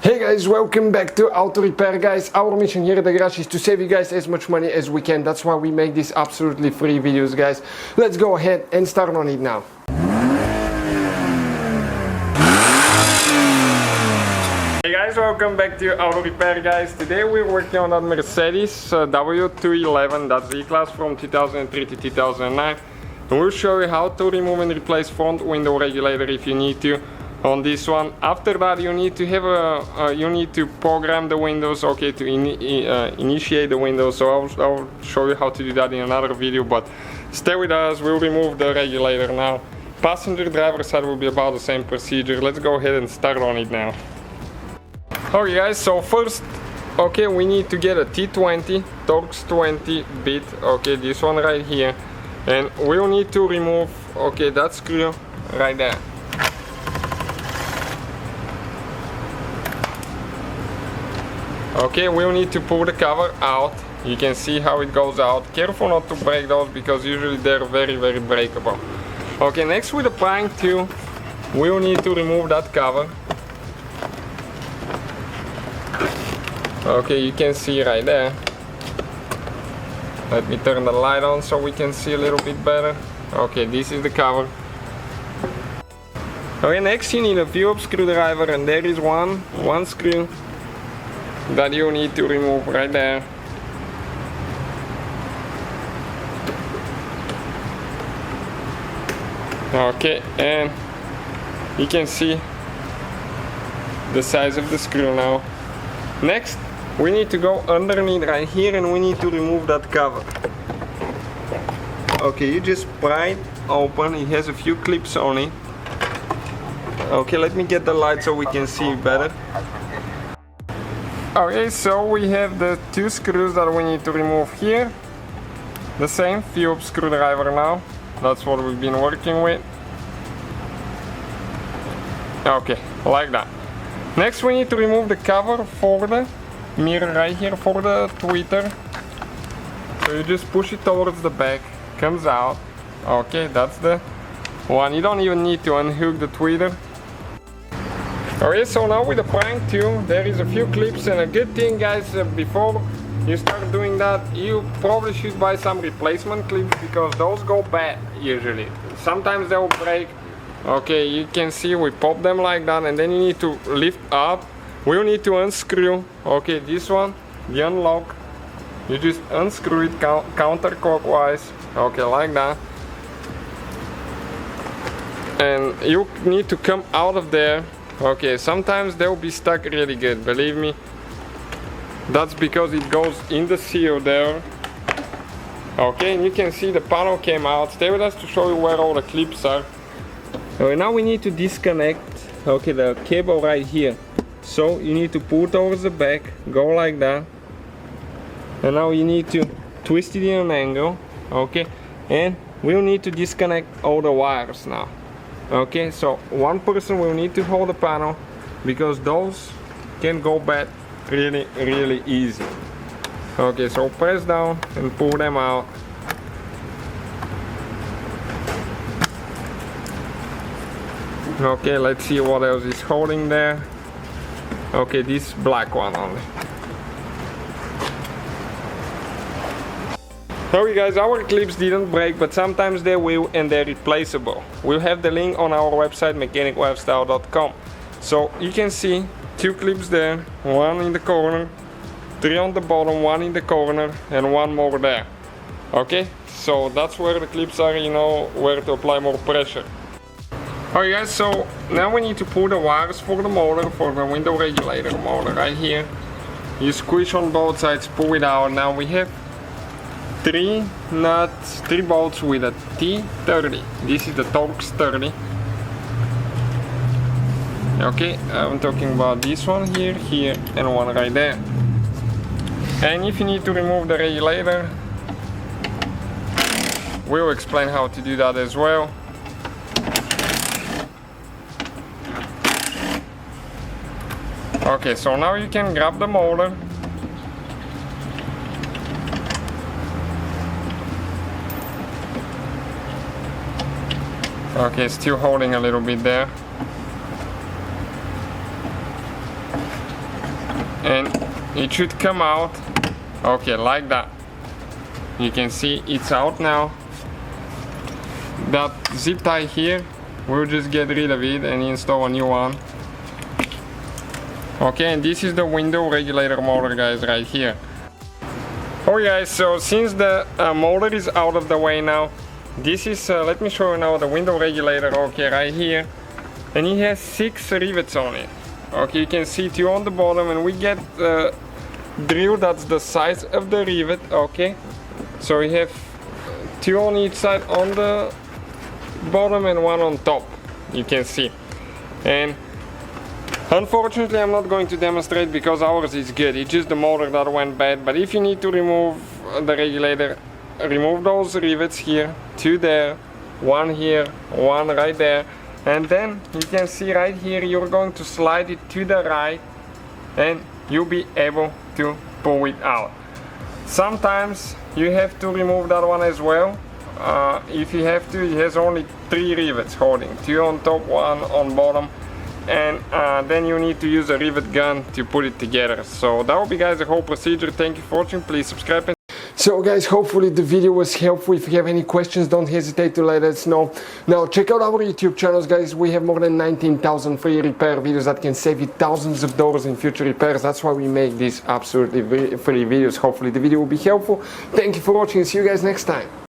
Hey guys, welcome back to Auto Repair guys. Our mission here at the garage is to save you guys as much money as we can. That's why we make these absolutely free videos guys. Let's go ahead and start on it now. Hey guys, welcome back to Auto Repair guys. Today we're working on that Mercedes W211, that's E-Class from 2003 to 2009. And we'll show you how to remove and replace front window regulator if you need to. On this one, after that you need to have you need to program the windows, okay, to initiate the windows. So I'll show you how to do that in another video, but stay with us. We'll remove the regulator now. Passenger driver side will be about the same procedure. Let's go ahead and start on it now. Okay guys, so first, okay, we need to get a T20 Torx 20 bit, okay, this one right here, and we'll need to remove, okay, that screw right there. Okay, we'll need to pull the cover out. You can see how it goes out. Careful not to break those because usually they're very breakable. Okay, next with the prying tool, we'll need to remove that cover. Okay, you can see right there. Let me turn the light on so we can see a little bit better. Okay, this is the cover. Okay, next you need a Phillips screwdriver, and there is one screw that you need to remove right there. Okay, and you can see the size of the screw now. Next, we need to go underneath right here and we need to remove that cover. Okay, you just pry it open. It has a few clips on it. Okay, let me get the light so we can see better. Okay, so we have the two screws that we need to remove here. The same Phillips screwdriver now. That's what we've been working with. Okay, like that. Next we need to remove the cover for the mirror right here, for the tweeter. So you just push it towards the back, comes out. Okay, that's the one. You don't even need to unhook the tweeter. Okay, so now with the prying tool, there is a few clips, and a good thing guys, before you start doing that, you probably should buy some replacement clips because those go bad usually. Sometimes they'll break. Okay, you can see we pop them like that, and then you need to lift up. We'll need to unscrew, okay, this one, the unlock. You just unscrew it counterclockwise, okay, like that. And you need to come out of there. Okay, sometimes they'll be stuck really good, believe me. That's because it goes in the seal there. Okay, and you can see the panel came out. Stay with us to show you where all the clips are. Okay, now we need to disconnect, okay, the cable right here. So you need to pull towards the back, go like that. And now you need to twist it in an angle, okay. And we'll need to disconnect all the wires now. Okay, so one person will need to hold the panel because those can go bad really easy. Okay, so press down and pull them out. Okay, let's see what else is holding there. Okay, this black one only. Okay guys, our clips didn't break, but sometimes they will, and they're replaceable. We'll have the link on our website mechaniclifestyle.com. So you can see two clips there, one in the corner, three on the bottom, one in the corner, and one more there. Okay, so that's where the clips are, you know where to apply more pressure. Okay guys, so now we need to pull the wires for the motor, for the window regulator motor right here. You squish on both sides, pull it out. Now we have three nuts, 3 bolts with a T30. This is the Torx 30. Okay, I'm talking about this one here, and one right there. And if you need to remove the regulator, we'll explain how to do that as well. Okay, so now you can grab the motor. Okay, still holding a little bit there. and it should come out, okay, like that. You can see it's out now. That zip tie here, we'll just get rid of it and install a new one. Okay, and this is the window regulator motor, guys, right here. Okay guys, so since the motor is out of the way now, this is, let me show you now the window regulator, okay, right here. And it has 6 rivets on it. Okay, you can see 2 on the bottom, and we get the drill that's the size of the rivet, okay. So we have 2 on each side on the bottom and 1 on top, you can see. And unfortunately I'm not going to demonstrate because ours is good, it's just the motor that went bad. But if you need to remove the regulator, remove those rivets here, 2 there, 1 here, 1 right there, and then you can see right here you're going to slide it to the right and you'll be able to pull it out. Sometimes you have to remove that one as well. If you have to, it has only 3 rivets holding, 2 on top, 1 on bottom, and then you need to use a rivet gun to put it together. So that will be, guys, the whole procedure. Thank you for watching. Please subscribe. So guys, hopefully the video was helpful. If you have any questions, don't hesitate to let us know. Now check out our YouTube channels, guys. We have more than 19,000 free repair videos that can save you thousands of dollars in future repairs. That's why we make these absolutely free videos. Hopefully the video will be helpful. Thank you for watching. See you guys next time.